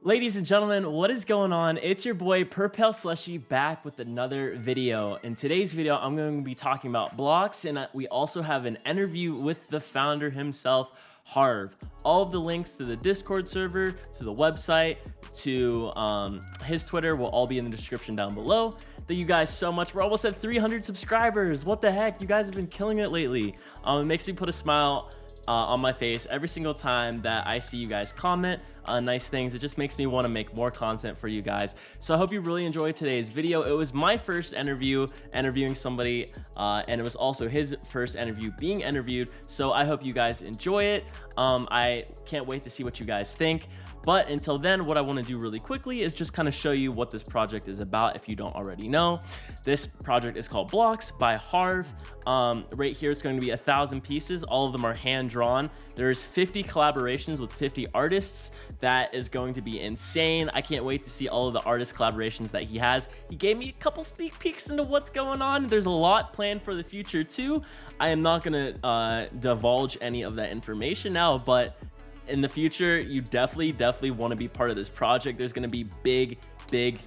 Ladies and gentlemen, what is going on? It's your boy Purpel Slushy back with another video. In today's video, I'm going to be talking about blocks, and we also have an interview with the founder himself, Harv. All of the links to the Discord server, to the website, to his Twitter will all be in the description down below. Thank you guys so much. We're almost at 300 subscribers. What the heck? You guys have been killing it lately. It makes me put a smile on my face every single time that I see you guys comment nice things. It just makes me want to make more content for you guys. So I hope you really enjoyed today's video. It was my first interviewing somebody, and it was also his first interview being interviewed. So I hope you guys enjoy it. I can't wait to see what you guys think. But until then, what I want to do really quickly is just kind of show you what this project is about if you don't already know. This project is called Blocks by Harv. Right here, it's going to be 1,000 pieces. All of them are hand drawn. There's 50 collaborations with 50 artists. That is going to be insane. I can't wait to see all of the artist collaborations that he has. He gave me a couple sneak peeks into what's going on. There's a lot planned for the future too. I am not going to divulge any of that information now, but in the future, you definitely want to be part of this project. There's going to be big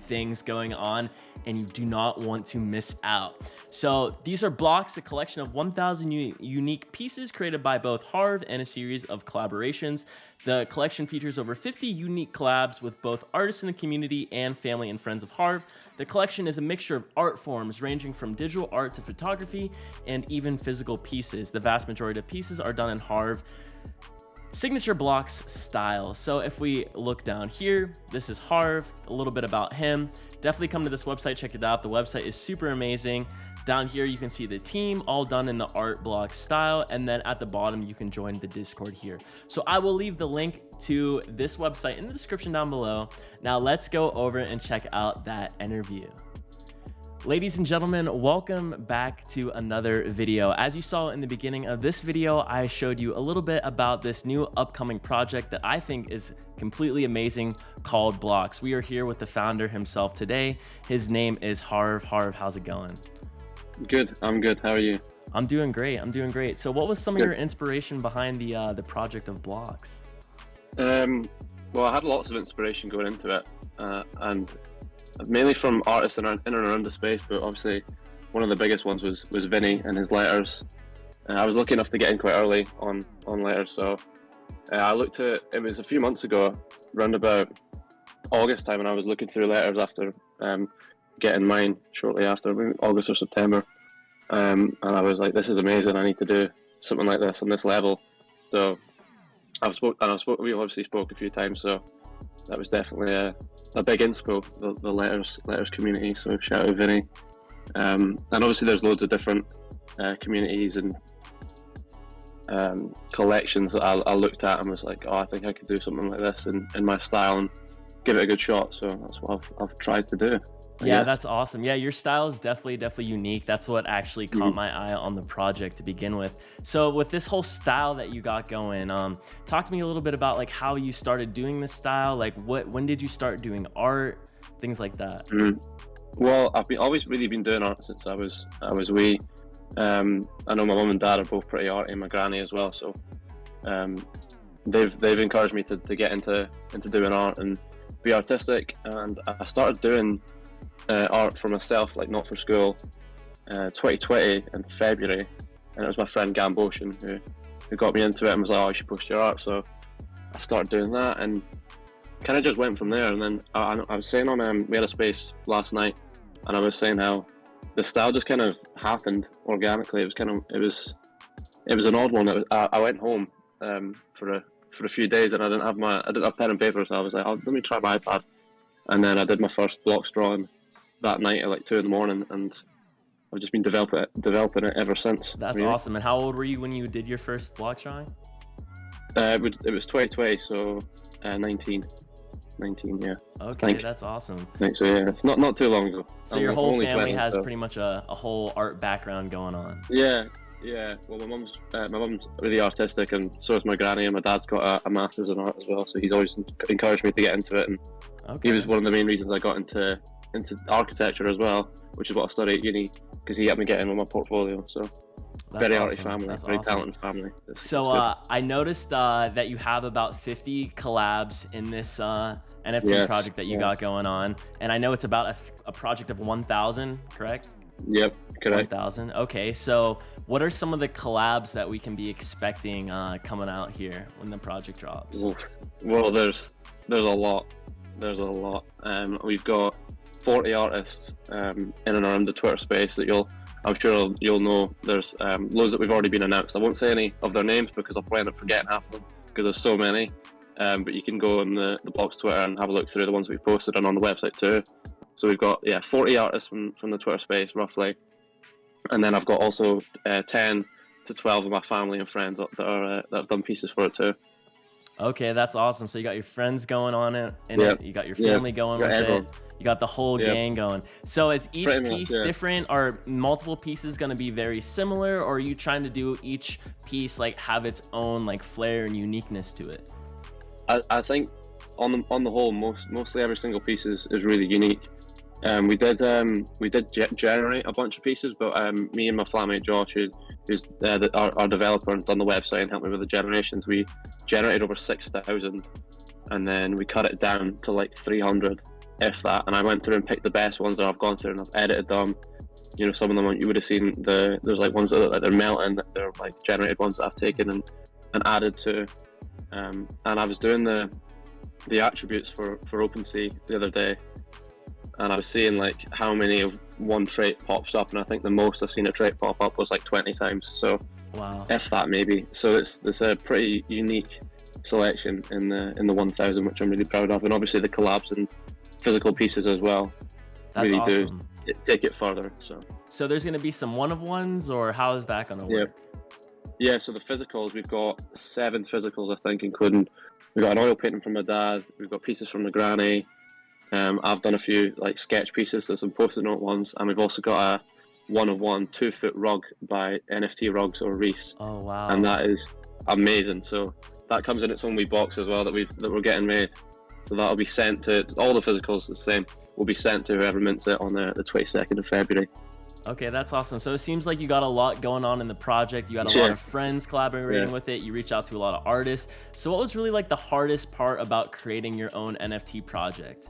things going on, and you do not want to miss out. So these are Blocks, a collection of 1,000 unique pieces created by both Harv and a series of collaborations. The collection features over 50 unique collabs with both artists in the community and family and friends of Harv. The collection is a mixture of art forms ranging from digital art to photography and even physical pieces. The vast majority of pieces are done in Harv signature blocks style. So if we look down here, this is Harv, a little bit about him. Definitely come to this website, check it out. The website is super amazing. Down here, you can see the team all done in the art block style. And then at the bottom, you can join the Discord here. So I will leave the link to this website in the description down below. Now let's go over and check out that interview. Ladies and gentlemen, welcome back to another video. As you saw in the beginning of this video, I showed you a little bit about this new upcoming project that I think is completely amazing called Blocks. We are here with the founder himself today. His name is Harv. Harv, how's it going? Good. I'm good. How are you? I'm doing great. So what was some of your inspiration behind the project of Blocks? Well, I had lots of inspiration going into it, and mainly from artists in and around the space, but obviously one of the biggest ones was Vinny and his letters. I was lucky enough to get in quite early on letters, so I looked at it was a few months ago, around about August time, and I was looking through letters after getting mine shortly after, maybe August or September, and I was like, this is amazing, I need to do something like this on this level. So we obviously spoke a few times, so that was definitely a big inspo, the letters community. So shout out Vinny. And obviously there's loads of different communities and collections that I looked at and was like, oh, I think I could do something like this in my style and give it a good shot. So that's what I've tried to do. Yeah, that's awesome. Yeah, your style is definitely unique. That's what actually caught my eye on the project to begin with. So with this whole style that you got going, talk to me a little bit about like how you started doing this style. Like when did you start doing art, things like that? Well, I've always really been doing art since I was wee. I know my mum and dad are both pretty arty, and my granny as well. So they've encouraged me to get into doing art and be artistic. And I started doing art for myself, like not for school, 2020 in February, and it was my friend Gamboshan who got me into it and was like, oh, you should post your art. So I started doing that and kind of just went from there. And then I was saying on we had a space last night, and I was saying how the style just kind of happened organically. It was an odd one. I went home for a few days, and I didn't have pen and paper, so I was like, oh, let me try my iPad. And then I did my first blocks drawing that night at like 2 in the morning, and I've just been developing it ever since. That's really awesome. And how old were you when you did your first block drawing? It was 2020, so 19, yeah. Okay, that's awesome. Thanks. So yeah, it's not too long ago. So your whole family has pretty much a whole art background going on. Yeah. Well, my mum's really artistic, and so is my granny, and my dad's got a master's in art as well. So he's always encouraged me to get into it, and he was one of the main reasons I got into architecture as well, which is what I studied at uni, because he helped me get in with my portfolio. So That's very arty awesome. family, That's very awesome. talented family. It's So good. I noticed that you have about 50 collabs in this NFT Yes, project that you got yes. going on, and I know it's about a project of 1,000, correct? Yep, correct. 1,000. Okay, so what are some of the collabs that we can be expecting coming out here when the project drops? Oof. Well, there's a lot. There's a lot. We've got 40 artists in and around the Twitter space that I'm sure you'll know. There's loads that we've already been announced. I won't say any of their names because I'll probably end up forgetting half of them because there's so many. But you can go on the blog's Twitter and have a look through the ones we've posted and on the website too. So we've got 40 artists from the Twitter space roughly, and then I've got also 10 to 12 of my family and friends that have done pieces for it too. Okay, that's awesome. So you got your friends going on it in Yeah, it, you got your yeah, family going got with it, everyone. you got the whole Yeah, gang going. So is each pretty much. piece Yeah. different? Are multiple pieces going to be very similar, or are you trying to do each piece like have its own like flair and uniqueness to it? I think on the whole, mostly every single piece is really unique. We did generate a bunch of pieces, but me and my flatmate Josh, who's our developer and done the website and helped me with the generations, we generated over 6,000, and then we cut it down to like 300, if that. And I went through and picked the best ones that I've gone through and I've edited them. You know, some of them you would have seen there's like ones that are, like, they're melting, that they're like generated ones that I've taken and added to. And I was doing the attributes for OpenSea the other day, and I was seeing like how many of one trait pops up, and I think the most I've seen a trait pop up was like 20 times. So Wow. if that maybe. So it's a pretty unique selection in the 1,000, which I'm really proud of, and obviously the collabs and physical pieces as well That's really do awesome. take it further. So So there's going to be some one of ones, or how is that going to yeah, work? yeah. So the physicals, we've got 7 physicals, I think, including we've got an oil painting from my dad, we've got pieces from the granny. I've done a few like sketch pieces, so some post-it note ones, and we've also got a 1 of 1 2-foot rug by NFT Rugs or Reese, Oh and wow. that is amazing. So that comes in its own wee box as well that we're getting made. So that'll be sent to all the physicals. The same will be sent to whoever mints it on the 22nd of February. Okay, that's awesome. So it seems like you got a lot going on in the project. You got a lot Yeah, of friends yeah. collaborating with it. You reach out to a lot of artists. So what was really like the hardest part about creating your own NFT project?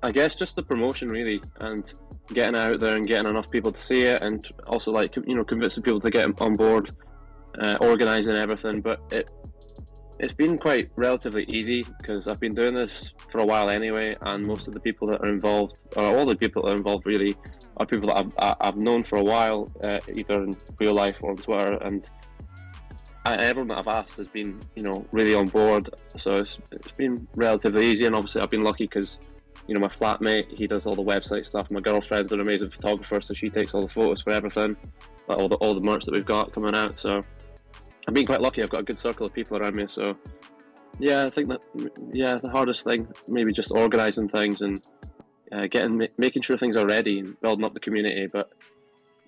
I guess just the promotion really, and getting out there and getting enough people to see it, and also like convincing people to get on board, organising everything. But it's been quite relatively easy because I've been doing this for a while anyway, and Mhm. most of the people that are involved, or all the people that are involved really, are people that I've known for a while, either in real life or on Twitter, and everyone that I've asked has been, really on board. So it's been relatively easy, and obviously I've been lucky because, my flatmate, he does all the website stuff. My girlfriend's an amazing photographer, so she takes all the photos for everything, like all the merch that we've got coming out. So I've been quite lucky. I've got a good circle of people around me. So yeah, I think that the hardest thing maybe just organising things and making sure things are ready and building up the community. But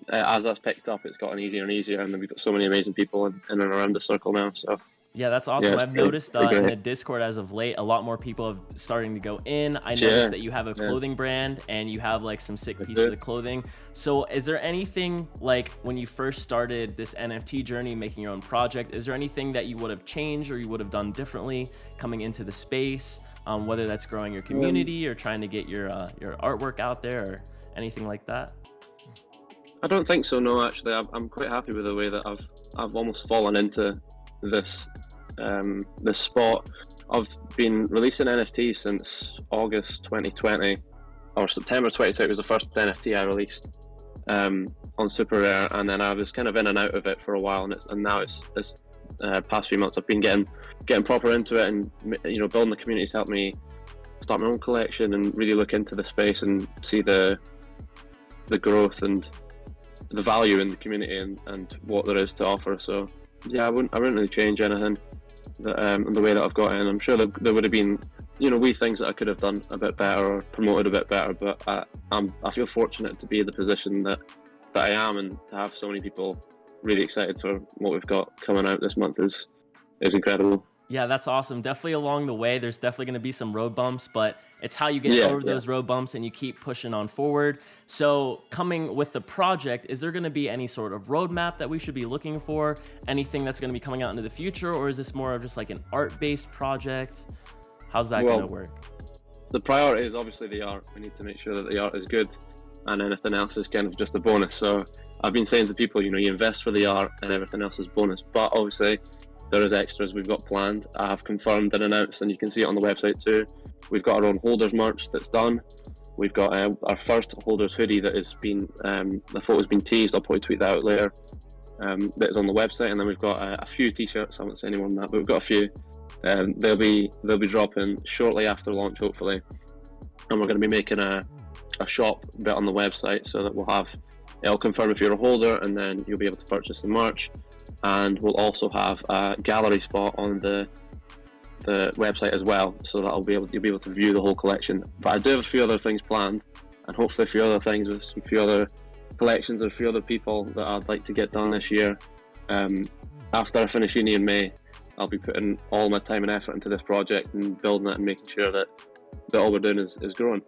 as that's picked up, it's gotten easier and easier, and we've got so many amazing people in and around the circle now. So Yeah, that's yeah, awesome. it's I've pretty, noticed pretty in great. the Discord as of late, a lot more people have starting to go in. I noticed Yeah, that you have a yeah, clothing brand and you have like some sick I pieces do. of clothing. So is there anything like when you first started this NFT journey, making your own project, is there anything that you would have changed or you would have done differently coming into the space? Whether that's growing your Um, community or trying to get your artwork out there or anything like that? I don't think so. No, actually, I'm quite happy with the way that I've almost fallen into this this spot. I've been releasing NFTs since August 2020 or September 2020 was the first NFT I released on Super Rare, and then I was kind of in and out of it for a while, and now it's this past few months I've been getting proper into it, and building the community's helped me start my own collection and really look into the space and see the growth and the value in the community and what there is to offer. So yeah, I wouldn't really change anything in the way that I've got in. I'm sure there would have been wee things that I could have done a bit better or promoted a bit better, but I feel fortunate to be in the position that I am, and to have so many people really excited for what we've got coming out this month is incredible. Yeah, that's awesome. Definitely along the way, there's definitely going to be some road bumps, but it's how you get Yeah, over yeah. those road bumps and you keep pushing on forward. So, coming with the project, is there going to be any sort of roadmap that we should be looking for? Anything that's going to be coming out into the future, or is this more of just like an art-based project? How's that going Well, to work? the priority is obviously the art. We need to make sure that the art is good, and anything else is kind of just a bonus. So I've been saying to people, you invest for the art, and everything else is bonus. But obviously, there is extras we've got planned. I have confirmed and announced, and you can see it on the website too. We've got our own holders merch that's done. We've got our first holders hoodie that has been the photo's been teased. I'll probably tweet that out later. That is on the website, and then we've got a few t-shirts. I won't say any more than that, but we've got a few. They'll be dropping shortly after launch, hopefully, and we're going to be making a shop bit on the website so that it'll confirm if you're a holder, and then you'll be able to purchase the merch. And we'll also have a gallery spot on the website as well, so that you'll be able to view the whole collection. But I do have a few other things planned, and hopefully a few other things with a few other collections or a few other people that I'd like to get done this year. After I finish uni in May, I'll be putting all my time and effort into this project and building it and making sure that all we're doing is growing.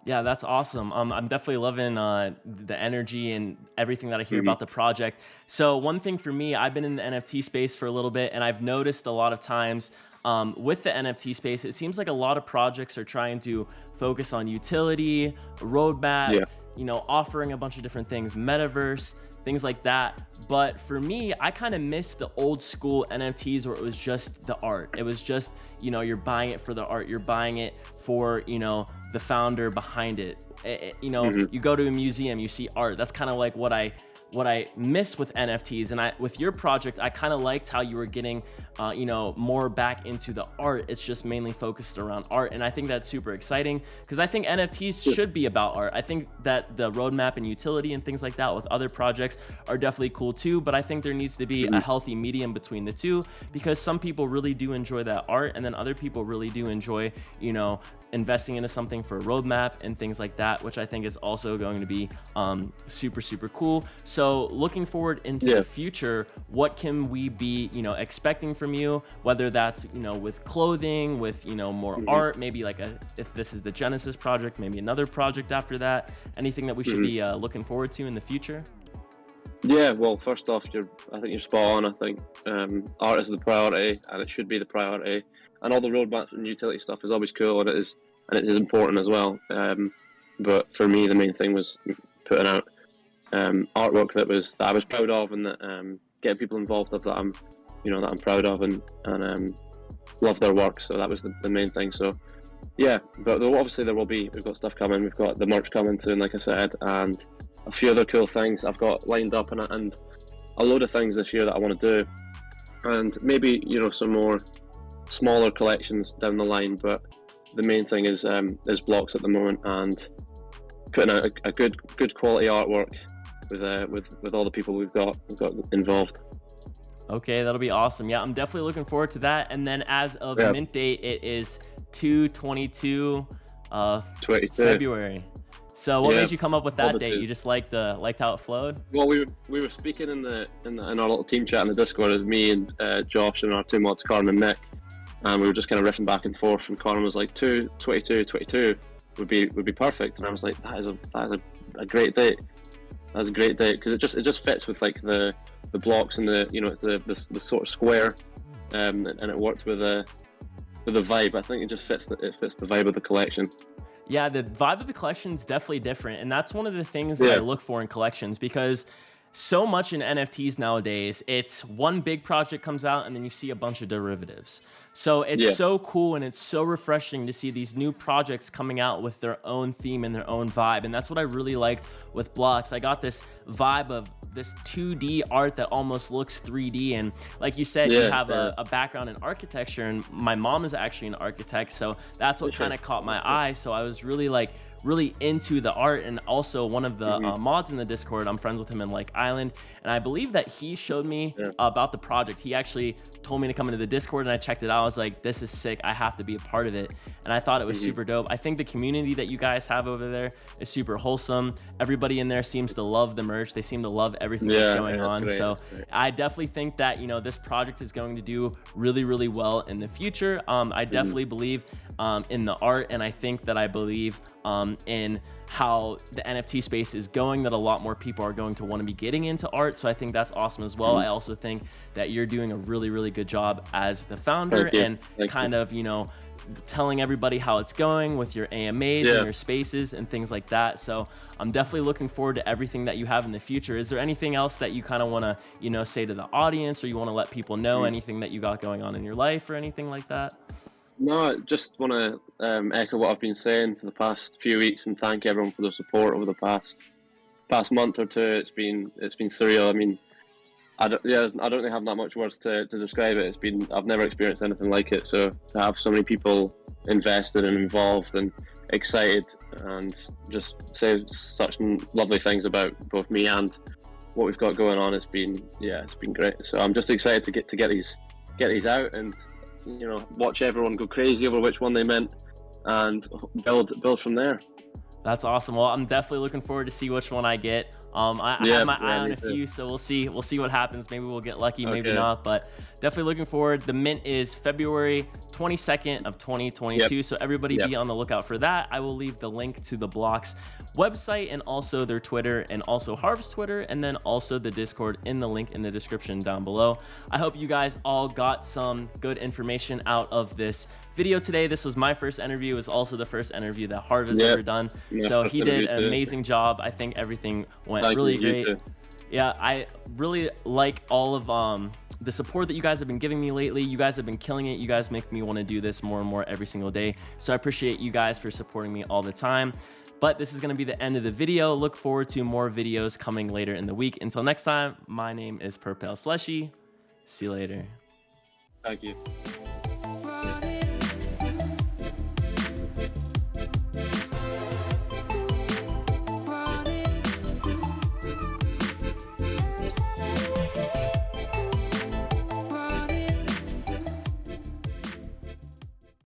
Yeah, that's awesome. I'm definitely loving the energy and everything that I hear Mm-hmm. about the project. So one thing for me, I've been in the NFT space for a little bit, and I've noticed a lot of times with the NFT space, it seems like a lot of projects are trying to focus on utility, roadmap, Yeah. offering a bunch of different things, metaverse, things like that. But for me, I kind of miss the old school NFTs where it was just the art. It was just, you're buying it for the art. You're buying it for, the founder behind it. You go to a museum, you see art. That's kind of like what I miss with NFTs. And with your project, I kind of liked how you were getting, more back into the art. It's just mainly focused around art. And I think that's super exciting because I think NFTs should be about art. I think that the roadmap and utility and things like that with other projects are definitely cool too. But I think there needs to be a healthy medium between the two, because some people really do enjoy that art. And then other people really do enjoy, investing into something for a roadmap and things like that, which I think is also going to be super, super cool. So looking forward into the future, what can we be, expecting from you, whether that's, with clothing, with, more art, maybe like if this is the Genesis project, maybe another project after that, anything that we should be looking forward to in the future? Yeah, well, first off, I think you're spot on. I think art is the priority, and it should be the priority. And all the roadmaps and utility stuff is always cool, and it is important as well. But for me, the main thing was putting out artwork that I was proud of, and that getting people involved of that I'm proud of, and love their work. So that was the main thing. So yeah, but obviously we've got stuff coming. We've got the merch coming soon, like I said, and a few other cool things I've got lined up, and a load of things this year that I want to do, and maybe some more smaller collections down the line. But the main thing is blocks at the moment, and putting out a good quality artwork with all the people we've got involved. Okay, that'll be awesome. Yeah, I'm definitely looking forward to that. And then as of mint date, it is 2/22 22. February. So what made you come up with that date? Positive. You just liked how it flowed? Well, we were speaking in our little team chat in the Discord, as me and Josh and our two mods, Karan and Nick, and we were just kind of riffing back and forth. And Karan was like, 22 would be perfect, and I was like, that is a great date. That's a great date because it just fits with like the blocks and it's the sort of square, and it worked with the vibe. I think it just fits the vibe of the collection. Yeah, the vibe of the collection is definitely different. And that's one of the things that I look for in collections, because so much in NFTs nowadays, it's one big project comes out and then you see a bunch of derivatives. So it's so cool and it's so refreshing to see these new projects coming out with their own theme and their own vibe. And that's what I really liked with blocks. I got this vibe of this 2D art that almost looks 3D. And like you said, you have a background in architecture, and my mom is actually an architect. So that's what kind of caught my eye. So I was really like really into the art, and also one of the Hmm. mods in the Discord. I'm friends with him in like Island, and I believe that he showed me Yeah. about the project. He actually told me to come into the Discord, and I checked it out. I was like, this is sick. I have to be a part of it. And I thought it was Hmm. super dope. I think the community that you guys have over there is super wholesome. Everybody in there seems to love the merch. They seem to love everything that's Yeah, going yeah, it's on. great. So It's great. I definitely think that, this project is going to do really, really well in the future. I Hmm. definitely believe in the art, and I believe in how the NFT space is going, that a lot more people are going to want to be getting into art. So I think that's awesome as well. Hmm. I also think that you're doing a really, really good job as the founder, Thank you. and Thank you. kind of, telling everybody how it's going with your AMAs and Yeah. your spaces and things like that. So I'm definitely looking forward to everything that you have in the future. Is there anything else that you kind of want to, say to the audience, or you want to let people know Mm. anything that you got going on in your life or anything like that? No, I just want to echo what I've been saying for the past few weeks and thank everyone for their support over the past month or two. It's been surreal. I mean, I don't really have that much words to describe it. I've never experienced anything like it. So to have so many people invested and involved and excited and just say such lovely things about both me and what we've got going on, it's been great. So I'm just excited to get these out and watch everyone go crazy over which one they meant and build from there. That's awesome. Well, I'm definitely looking forward to see which one I get. I have Yeah, my eye yeah, on me a too. few, so we'll see. We'll see what happens. Maybe we'll get lucky, maybe Okay. not. But definitely looking forward. The mint is February 22nd of 2022. Yep. So everybody Yep. be on the lookout for that. I will leave the link to the Blocks website and also their Twitter and also Harv's Twitter, and then also the Discord in the link in the description down below. I hope you guys all got some good information out of this video today. This was my first interview. It was also the first interview that Harv has Yep. ever done. Yeah, So first he did interview an too. amazing job. I think everything went Thank really you. You great. too. Yeah, I really like all of the support that you guys have been giving me lately. You guys have been killing it. You guys make me want to do this more and more every single day. So I appreciate you guys for supporting me all the time. But this is going to be the end of the video. Look forward to more videos coming later in the week. Until next time, my name is Purple Slushy. See you later. Thank you. Running